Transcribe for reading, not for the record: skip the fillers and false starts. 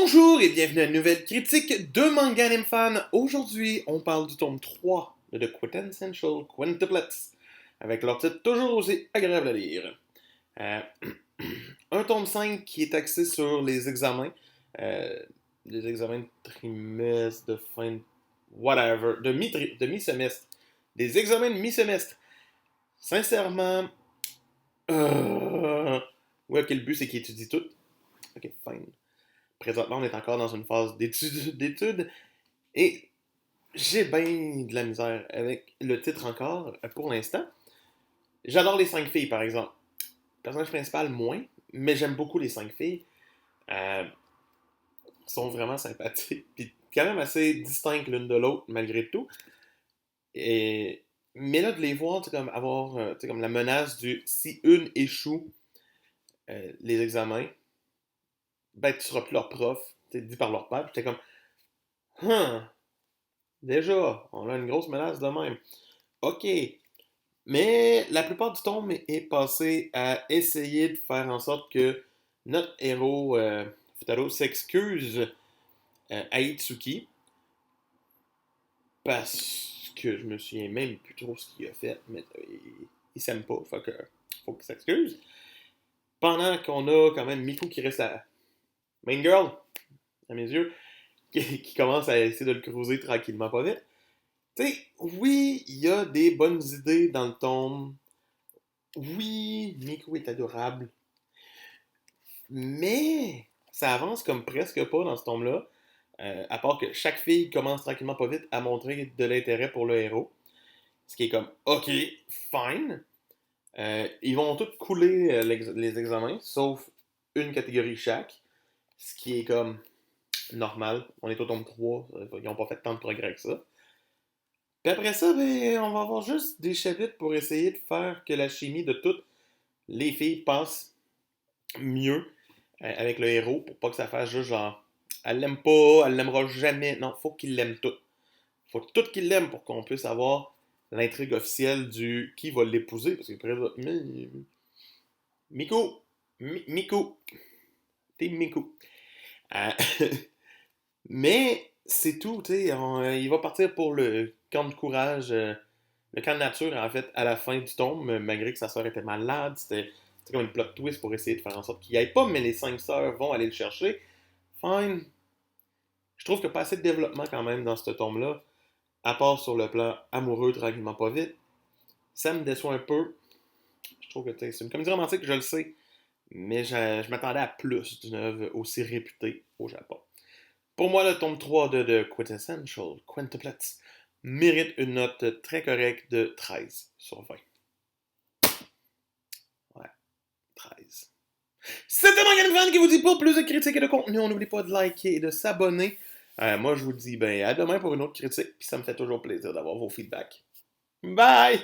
Bonjour et bienvenue à une nouvelle critique de Manga Anime Fan. Aujourd'hui, on parle du tome 3 de The Quintessential Quintuplets, avec leur titre toujours aussi agréable à lire. Euh, un tome 5 qui est axé sur les examens, euh, des examens de trimestre, de fin, whatever, de mi-semestre, des examens de mi-semestre. Sincèrement, ouais, que le but c'est qu'ils étudient tout. Ok, fine. Présentement, on est encore dans une phase d'études et j'ai bien de la misère avec le titre encore pour l'instant. J'adore les 5 filles, par exemple. Le personnage principal, moins, mais j'aime beaucoup les 5 filles. Euh, sont vraiment sympathiques, puis quand même assez distinctes l'une de l'autre, malgré tout. Et... Mais là, de les voir, tu sais, comme avoir tu sais, comme la menace du si une échoue les examens, ben tu seras plus leur prof, tu sais, dit par leur père. Puis j'étais comme, hum, déjà, on a une grosse menace de même. Ok. Mais la plupart du temps est passé à essayer de faire en sorte que notre héros, Futaro, s'excuse à Itsuki parce que je me souviens même plus trop ce qu'il a fait, mais il s'aime pas, faut qu'il s'excuse. Pendant qu'on a quand même Miku qui reste la main girl, à mes yeux, qui commence à essayer de le cruiser tranquillement, pas vite. Tu sais, oui, il y a des bonnes idées dans le tome. Oui, Miku est adorable. Mais ça avance comme presque pas dans ce tome-là. À part que chaque fille commence tranquillement pas vite à montrer de l'intérêt pour le héros. Ce qui est comme, ok, fine. Ils vont tous couler les examens, sauf une catégorie chaque. Ce qui est comme normal. On est au tome 3, ils n'ont pas fait tant de progrès que ça. Puis après ça, ben, on va avoir juste des chapitres pour essayer de faire que la chimie de toutes les filles passe mieux avec le héros pour pas que ça fasse juste genre elle l'aime pas, elle l'aimera jamais. Non, faut qu'il l'aime tout. Faut tout qu'il l'aime pour qu'on puisse avoir l'intrigue officielle du qui va l'épouser. Parce que Miku, Miku, t'es Miku. Euh, mais c'est tout, tu sais. Il va partir pour le camp de courage, le camp de nature en fait à la fin du tome, malgré que sa soeur était malade. C'était comme une plot twist pour essayer de faire en sorte qu'il n'y aille pas, mais les 5 sœurs vont aller le chercher. Fine. Je trouve qu'il n'y a pas assez de développement quand même dans ce tome-là, à part sur le plan amoureux, tranquillement pas vite. Ça me déçoit un peu. Je trouve que c'est une comédie romantique, je le sais, mais je m'attendais à plus d'une œuvre aussi réputée au Japon. Pour moi, le tome 3 de Quintessential Quintuplets mérite une note très correcte de 13 sur 20. Ouais, 13. C'était Morgan Fan qui vous dit pour plus de critiques et de contenu, on n'oublie pas de liker et de s'abonner. Moi, je vous dis ben, à demain pour une autre critique, puis ça me fait toujours plaisir d'avoir vos feedbacks. Bye!